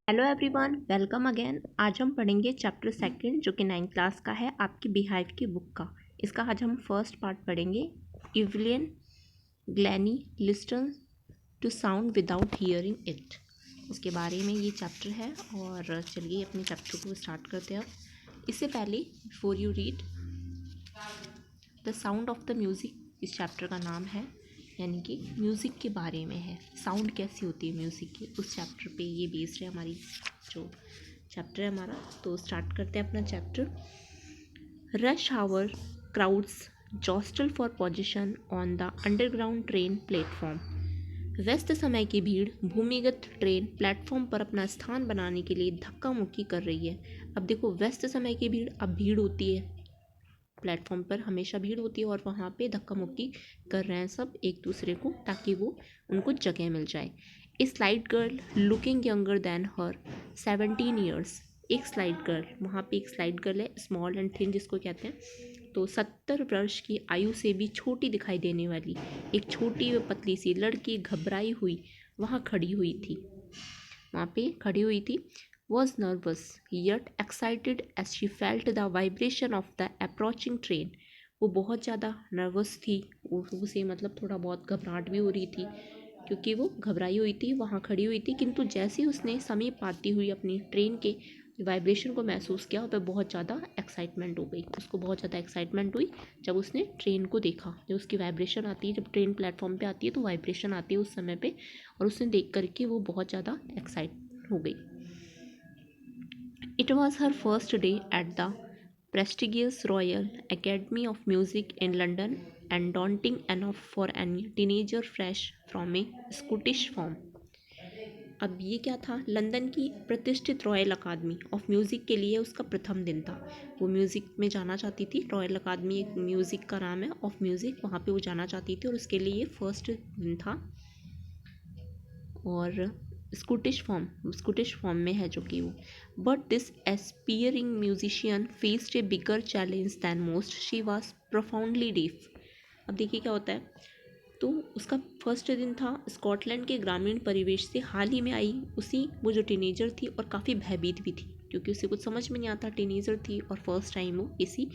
Hello everyone, welcome again. आज हम पढ़ेंगे चैप्टर सेकंड जो कि 9th क्लास का है, आपकी बिहाइव की बुक का। इसका आज हम फर्स्ट पार्ट पढ़ेंगे। Evelyn Glennie listen to sound without hearing it, उसके बारे में ये चैप्टर है। और चलिए अपने चैप्टर को स्टार्ट करते हैं। अब इससे पहले before you read the sound of the music, इस चैप्टर का नाम है, यानी कि म्यूज़िक के बारे में है, साउंड कैसी होती है म्यूज़िक की, उस चैप्टर पे ये बेस्ड है हमारी जो चैप्टर है हमारा। तो स्टार्ट करते हैं अपना chapter. Rush hour crowds jostle for position on the underground train platform. व्यस्त समय की भीड़ भूमिगत ट्रेन प्लेटफॉर्म पर अपना स्थान बनाने के लिए धक्का मुक्की कर रही है। अब देखो, व्यस्त समय की भीड़, अब भीड़ होती है प्लेटफॉर्म पर, हमेशा भीड़ होती है और वहाँ पे धक्का मुक्की कर रहे हैं सब एक दूसरे को, ताकि वो उनको जगह मिल जाए। A slight girl looking younger than her 17 years. एक स्लाइड गर्ल, वहाँ पे एक स्लाइड गर्ल है, स्मॉल एंड थिन जिसको कहते हैं, तो 70 वर्ष की आयु से भी छोटी दिखाई देने वाली एक छोटी व पतली सी लड़की घबराई हुई वहाँ खड़ी हुई थी, वहाँ पे खड़ी हुई थी। Was nervous yet excited as she felt the vibration of the approaching train. वो बहुत ज़्यादा नर्वस थी, उसे मतलब थोड़ा बहुत घबराहट भी हो रही थी क्योंकि वो घबराई हुई थी, वहाँ खड़ी हुई थी। किंतु जैसे ही उसने समीप पाती हुई अपनी ट्रेन के वाइब्रेशन को महसूस किया, वह बहुत ज़्यादा एक्साइटमेंट हो गई, उसको बहुत ज़्यादा एक्साइटमेंट हुई जब उसने ट्रेन को देखा। जब उसकी वाइब्रेशन आती है, जब ट्रेन प्लेटफॉर्म पे आती है तो वाइब्रेशन आती है उस समय पे, और उसने देख करके वो बहुत ज़्यादा एक्साइट हो गई। It was her first day at the prestigious Royal Academy of Music in London, and daunting enough for any teenager fresh from a Scottish farm. अब ये क्या था, लंदन की प्रतिष्ठित रॉयल अकादमी ऑफ म्यूज़िक के लिए उसका प्रथम दिन था। वो म्यूज़िक में जाना चाहती थी, रॉयल अकादमी एक म्यूज़िक का नाम है, ऑफ म्यूज़िक, वहाँ पे वो जाना चाहती थी और उसके लिए ये फर्स्ट दिन था। और स्कूटिश फॉर्म में है जो कि वो, but this aspiring musician faced a bigger challenge than most, she was profoundly deaf. अब देखिए क्या होता है, तो उसका फर्स्ट दिन था, स्कॉटलैंड के ग्रामीण परिवेश से हाल ही में आई उसी वो जो टीनेजर थी, और काफ़ी भयभीत भी थी क्योंकि उसे कुछ समझ में नहीं आता, टीनेजर थी और फर्स्ट टाइम वो इसी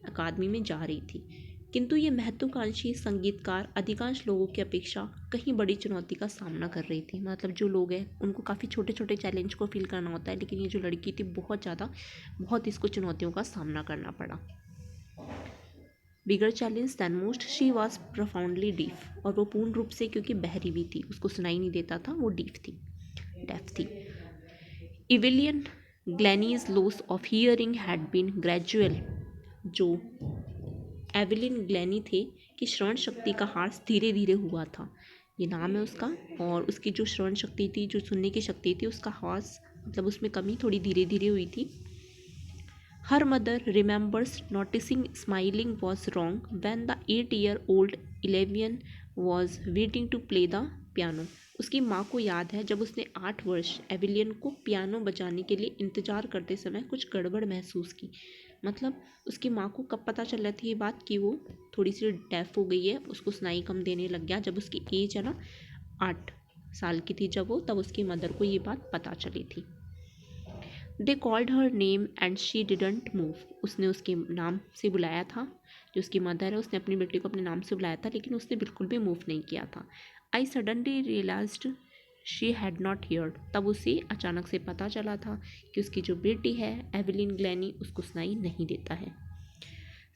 अकादमी में जा रही थी। किंतु ये महत्वाकांक्षी संगीतकार अधिकांश लोगों की अपेक्षा कहीं बड़ी चुनौती का सामना कर रही थी। मतलब जो लोग हैं उनको काफ़ी छोटे छोटे चैलेंज को फील करना होता है, लेकिन ये जो लड़की थी बहुत इसको चुनौतियों का सामना करना पड़ा। Bigger challenge than most, she was profoundly deaf, और वो पूर्ण रूप से, क्योंकि बहरी भी थी, उसको सुनाई नहीं देता था, वो डेफ थी। Evelyn Glennie's loss of hearing had been gradual. जो एविलिन ग्लैनी थे कि श्रवण शक्ति का ह्रास धीरे धीरे हुआ था, ये नाम है उसका। और उसकी जो श्रवण शक्ति थी, जो सुनने की शक्ति थी, उसका ह्रास मतलब उसमें कमी थोड़ी धीरे धीरे हुई थी। Her mother remembers noticing smiling was wrong when the 8-year-old Evelyn was waiting to play the piano. उसकी माँ को याद है जब उसने 8 वर्ष एविलियन को पियानो बजाने के लिए इंतज़ार करते समय कुछ गड़बड़ महसूस की। मतलब उसकी माँ को कब पता चल रही थी ये बात कि वो थोड़ी सी डेफ हो गई है, उसको सुनाई कम देने लग गया, जब उसकी एज है ना 8 साल की थी जब वो, तब उसकी मदर को ये बात पता चली थी। They called her name and she didn't move. उसने उसके नाम से बुलाया था, जो उसकी मदर है, उसने अपनी बेटी को अपने नाम से बुलाया था, लेकिन उसने बिल्कुल भी मूव नहीं किया था। I suddenly realised she had not heard. तब उसे अचानक से पता चला था कि उसकी जो बेटी है एविलिन ग्लैनी, उसको सुनाई नहीं देता है।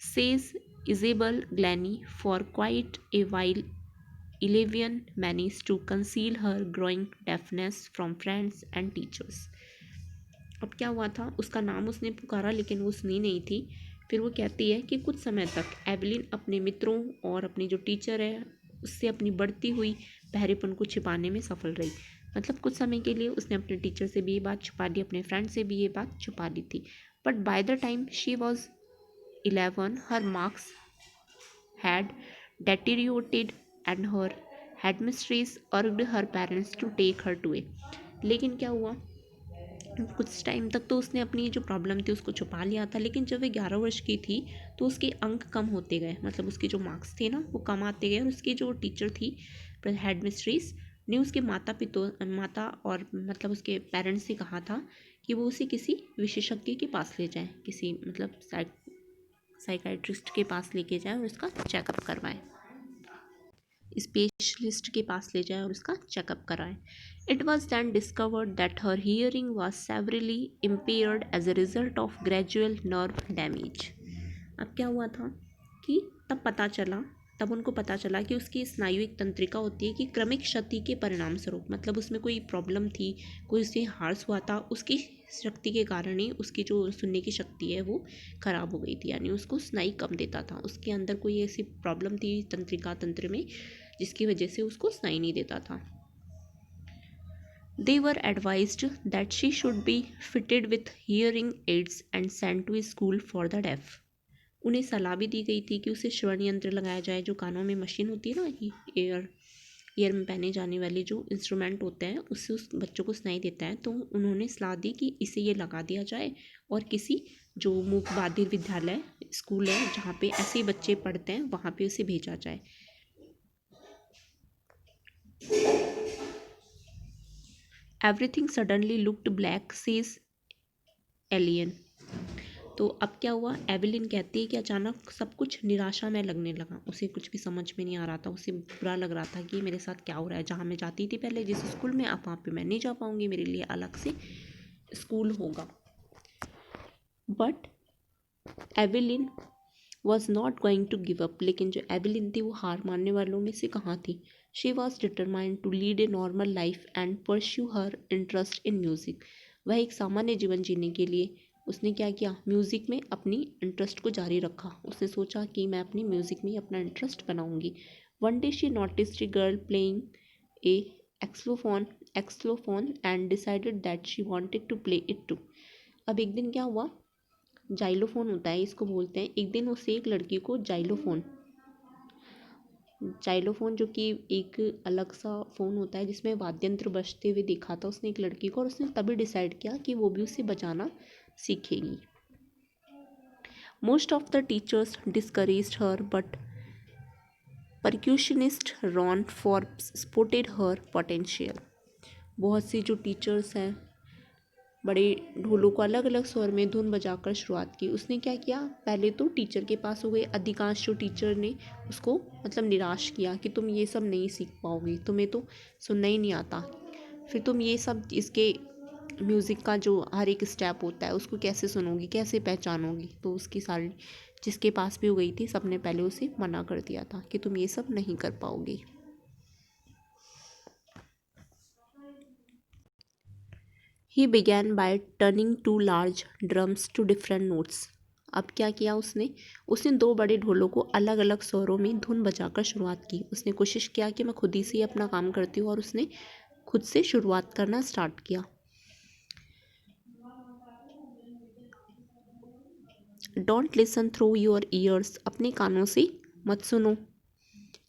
Says Isabel Glennie for quite a while Evelyn manage to conceal her growing deafness from friends and teachers. अब क्या हुआ था, उसका नाम उसने पुकारा लेकिन वो सुनी नहीं थी। फिर वो कहती है कि कुछ समय तक एवलिन अपने मित्रों और अपनी जो टीचर है उससे अपनी बढ़ती हुई बहरेपन को छिपाने में सफल रही। मतलब कुछ समय के लिए उसने अपने टीचर से भी ये बात छुपा ली, अपने फ्रेंड से भी ये बात छुपा ली थी। But by the time she was 11 her marks had deteriorated and her headmistress urged her parents to take her to a। लेकिन क्या हुआ, कुछ टाइम तक तो उसने अपनी जो प्रॉब्लम थी उसको छुपा लिया था, लेकिन जब वे 11 वर्ष की थी तो उसके अंक कम होते गए, मतलब उसके जो मार्क्स थे ना वो कम आते गए, और उसकी जो टीचर थी हेड मिस्ट्रेस ने उसके माता और मतलब उसके पेरेंट्स से कहा था कि वो उसे किसी विशेषज्ञ के पास ले जाएं, किसी मतलब साइकाइट्रिस्ट के पास लेके जाएं और उसका चेकअप करवाएं, स्पेशलिस्ट के पास ले जाएं और उसका चेकअप कराएं। It was then discovered that her hearing was severely impaired as a result of gradual nerve damage. अब क्या हुआ था कि तब उनको पता चला कि उसकी स्नायुविक तंत्रिका होती है कि क्रमिक क्षति के परिणाम स्वरूप, मतलब उसमें कोई प्रॉब्लम थी, कोई उसे हार्स हुआ था, उसकी शक्ति के कारण ही उसकी जो सुनने की शक्ति है वो खराब हो गई थी, यानी उसको सुनाई कम देता था, उसके अंदर कोई ऐसी प्रॉब्लम थी तंत्रिका तंत्र में जिसकी वजह से उसको सुनाई नहीं देता था। They were advised that she should be fitted with hearing aids and sent to a school for the deaf. उन्हें सलाह भी दी गई थी कि उसे श्रवण यंत्र लगाया जाए, जो कानों में मशीन होती है ना, ईयर में पहने जाने वाले जो इंस्ट्रूमेंट होते हैं, उससे उस बच्चों को सुनाई देता है। तो उन्होंने सलाह दी कि इसे ये लगा दिया जाए और किसी जो मूक बधिर विद्यालय स्कूल है जहाँ पे ऐसे बच्चे पढ़ते हैं वहाँ पे उसे भेजा जाए। Everything suddenly looked black says alien. तो अब क्या हुआ, एवेलिन कहती है कि अचानक सब कुछ निराशा में लगने लगा, उसे कुछ भी समझ में नहीं आ रहा था, उसे बुरा लग रहा था कि मेरे साथ क्या हो रहा है, जहाँ मैं जाती थी पहले जिस स्कूल में, अब वहाँ पे मैं नहीं जा पाऊँगी, मेरे लिए अलग से स्कूल होगा। But Evelyn was not going to give up, लेकिन जो एवेलिन थी वो हार मानने वालों में से कहाँ थी। She was determined to lead a normal life and pursue her interest in music. वह एक सामान्य जीवन जीने के लिए उसने क्या किया, म्यूज़िक में अपनी इंटरेस्ट को जारी रखा। उसने सोचा कि मैं अपनी म्यूज़िक में अपना इंटरेस्ट बनाऊंगी। One day she noticed a girl playing a xylophone and decided that she wanted to play it too. अब एक दिन क्या हुआ, जाइलोफोन होता है इसको बोलते हैं, एक दिन उससे एक लड़की को जाइलोफोन जो कि एक अलग सा फ़ोन होता है जिसमें वाद्यंत्र बजते हुए देखा था उसने एक लड़की को, और उसने तभी डिसाइड किया कि वो भी उसे बजाना सीखेगी। Most of the teachers discouraged her but percussionist Ron Forbes supported her potential. बहुत सी जो टीचर्स हैं बड़े ढोलों को अलग अलग स्वर में धुन बजाकर शुरुआत की। उसने क्या किया, पहले तो टीचर के पास हो गए, अधिकांश जो टीचर ने उसको मतलब निराश किया कि तुम ये सब नहीं सीख पाओगी, तुम्हें तो सुनना ही नहीं आता, फिर तुम ये सब इसके म्यूज़िक का जो हर एक स्टेप होता है उसको कैसे सुनोगी, कैसे पहचानोगी। तो उसकी सारी जिसके पास भी हो गई थी सबने पहले उसे मना कर दिया था कि तुम ये सब नहीं कर पाओगी। He began by turning two large drums to different notes. अब क्या किया उसने दो बड़े ढोलों को अलग अलग स्वरों में धुन बजाकर शुरुआत की। उसने कोशिश किया कि मैं खुद ही से अपना काम करती हूँ, और उसने खुद से शुरुआत करना स्टार्ट किया। Don't listen through your ears, अपने कानों से मत सुनो।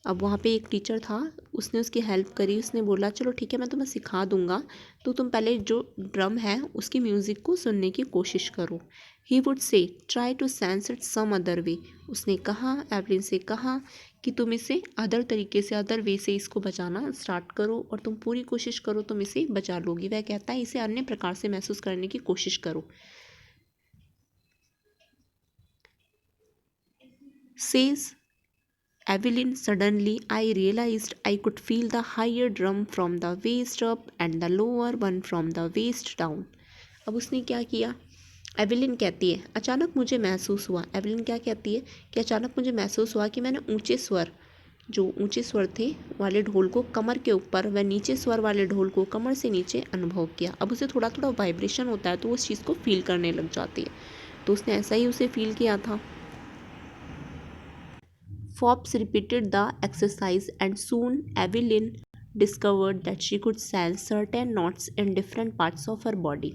अब वहाँ पे एक टीचर था, उसने उसकी हेल्प करी, उसने बोला चलो ठीक है मैं तुम्हें सिखा दूंगा, तो तुम पहले जो ड्रम है उसकी म्यूज़िक को सुनने की कोशिश करो। He would say try to sense it some other way. उसने कहा, एवलिन से कहा कि तुम इसे अदर तरीके से, अदर वे से इसको बजाना स्टार्ट करो और तुम पूरी कोशिश करो तुम इसे बजा लोगी। वह कहता है इसे अन्य प्रकार से महसूस करने की कोशिश करो। Says Evelyn, suddenly I realized I could feel the higher drum from the waist up and the lower one from the waist down. अब उसने क्या किया, एवेलिन कहती है अचानक मुझे महसूस हुआ, एवेलिन क्या कहती है कि अचानक मुझे महसूस हुआ कि मैंने ऊंचे स्वर थे वाले ढोल को कमर के ऊपर व नीचे स्वर वाले ढोल को कमर से नीचे अनुभव किया। अब उसे थोड़ा थोड़ा वाइब्रेशन होता है तो वो उस चीज़ को फील करने लग जाती है, तो उसने ऐसा ही उसे फील किया था। Forbes repeated the exercise and soon Evelyn discovered that she could sense certain knots in different parts of her body.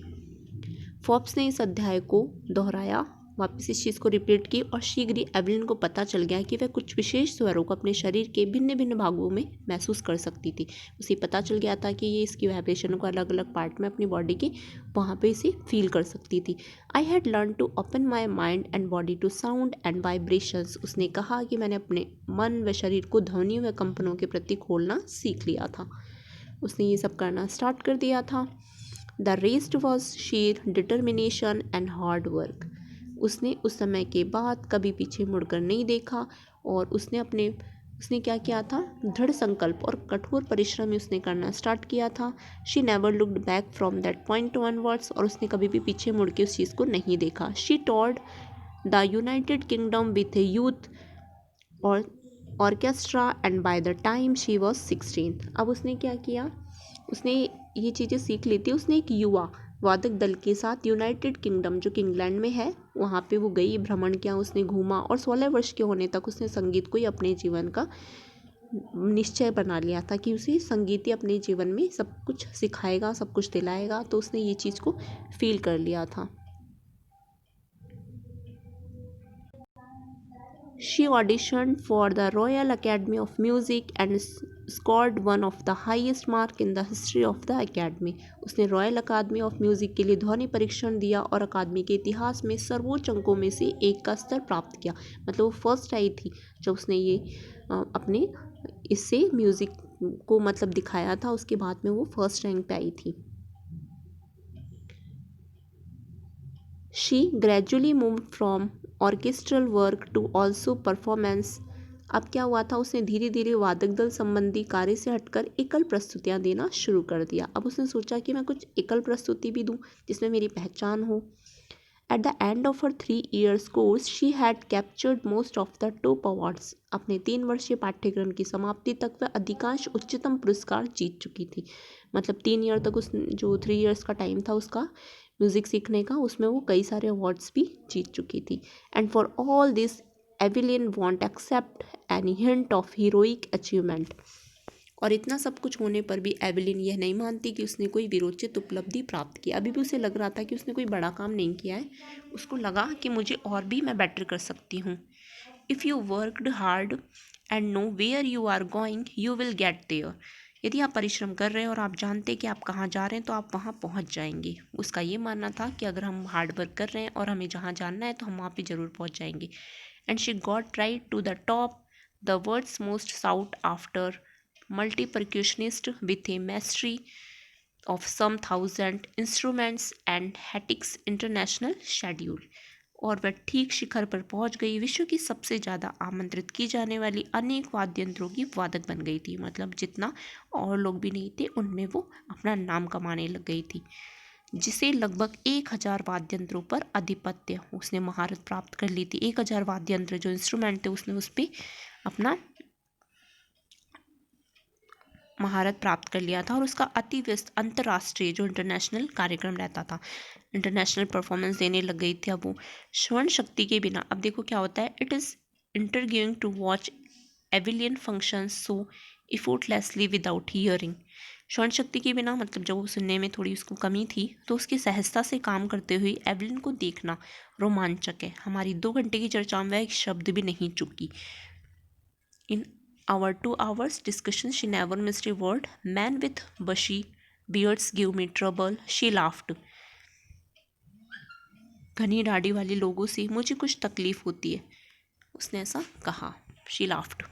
Forbes ने इस अध्याय को दोहराया, वापस इस चीज़ को रिपीट की, और शीघ्र ही एवलिन को पता चल गया कि वह कुछ विशेष स्वरों को अपने शरीर के भिन्न भिन्न भागों में महसूस कर सकती थी। उसे पता चल गया था कि ये इसकी वाइब्रेशन को अलग अलग पार्ट में अपनी बॉडी के वहाँ पे इसे फील कर सकती थी। I had learn to open my mind and body to sound and vibrations. उसने कहा कि मैंने अपने मन व शरीर को ध्वनि व कंपनों के प्रति खोलना सीख लिया था। उसने ये सब करना स्टार्ट कर दिया था। The rest was share determination and hard work. उसने उस समय के बाद कभी पीछे मुड़कर नहीं देखा और उसने क्या किया था, दृढ़ संकल्प और कठोर परिश्रम ही उसने करना स्टार्ट किया था। She never looked back from that point onwards, और उसने कभी भी पीछे मुड़ के उस चीज़ को नहीं देखा। She toured the United Kingdom with a youth और orchestra and by the time she was 16। अब उसने क्या किया, उसने ये चीज़ें सीख ली थी। उसने एक युवा वादक दल के साथ यूनाइटेड किंगडम जो कि इंग्लैंड में है वहाँ पे वो गई, भ्रमण किया, उसने घूमा और 16 वर्ष के होने तक उसने संगीत को ही अपने जीवन का निश्चय बना लिया था कि उसे संगीत ही अपने जीवन में सब कुछ सिखाएगा, सब कुछ दिलाएगा। तो उसने ये चीज़ को फील कर लिया था। She auditioned for the Royal Academy of Music and scored one of the highest mark in the history of the Academy. उसने रॉयल अकादमी ऑफ म्यूज़िक के लिए ध्वनि परीक्षण दिया और अकादमी के इतिहास में सर्वोच्च अंकों में से एक का स्तर प्राप्त किया। मतलब वो फर्स्ट आई थी जब उसने ये अपने इससे म्यूज़िक को मतलब दिखाया था, उसके बाद में वो फर्स्ट रैंक पे आई थी। She gradually moved from orchestral work to also performance. अब क्या हुआ था, उसने धीरे धीरे वादक दल संबंधी कार्य से हटकर एकल प्रस्तुतियां देना शुरू कर दिया। अब उसने सोचा कि मैं कुछ एकल प्रस्तुति भी दूं जिसमें मेरी पहचान हो। At the end of her 3 years course, she had captured most of the top awards. अपने 3 वर्षीय पाठ्यक्रम की समाप्ति तक वह अधिकांश उच्चतम पुरस्कार जीत चुकी थी। मतलब 3 ईयर तक उस जो 3 इयर्स का टाइम था उसका म्यूज़िक सीखने का, उसमें वो कई सारे अवार्ड्स भी जीत चुकी थी। And for all this Evelyn won't accept any hint of heroic achievement. और इतना सब कुछ होने पर भी एवेलिन यह नहीं मानती कि उसने कोई विरोचित उपलब्धि प्राप्त की। अभी भी उसे लग रहा था कि उसने कोई बड़ा काम नहीं किया है, उसको लगा कि मुझे और भी मैं बेटर कर सकती हूँ। If you worked hard and know where you are going you will get there. यदि आप परिश्रम कर रहे हैं और आप जानते हैं कि आप कहाँ जा रहे हैं तो आप वहाँ पहुँच जाएंगे। उसका ये मानना था कि अगर हम हार्ड वर्क कर रहे हैं और हमें जहाँ जानना है तो हम वहाँ पे ज़रूर पहुँच जाएंगे। And she got right to the top the world's most sought after multi-percussionist with a mastery of some 1,000 instruments and Hattix International Schedule। और वह ठीक शिखर पर पहुंच गई। विश्व की सबसे ज़्यादा आमंत्रित की जाने वाली अनेक वाद्य यंत्रों की वादक बन गई थी। मतलब जितना और लोग भी नहीं थे उनमें वो अपना नाम कमाने लग गई थी। जिसे लगभग 1000 वाद्य यंत्रों पर आधिपत्य उसने महारत प्राप्त कर ली थी। 1000 वाद्य यंत्र जो इंस्ट्रूमेंट थे उसने उस पर अपना महारत प्राप्त कर लिया था। और उसका अति व्यस्त अंतर्राष्ट्रीय जो इंटरनेशनल कार्यक्रम रहता था, इंटरनेशनल परफॉर्मेंस देने लग गई थी। अब वो श्रवण शक्ति के बिना, अब देखो क्या होता है, it is interviewing to watch Evelyn function so effortlessly without hearing. श्रवण शक्ति के बिना मतलब जब वो सुनने में थोड़ी उसको कमी थी तो उसकी सहजता से काम करते हुए एविलिन को देखना रोमांचक है। हमारी 2 घंटे की चर्चा में एक शब्द भी नहीं चुकी। इन our 2 hours discussion she never missed a word. Man with bushy beards give me trouble. She laughed. घनी दाढ़ी वाले लोगों से मुझे कुछ तकलीफ होती है, उसने ऐसा कहा। She laughed.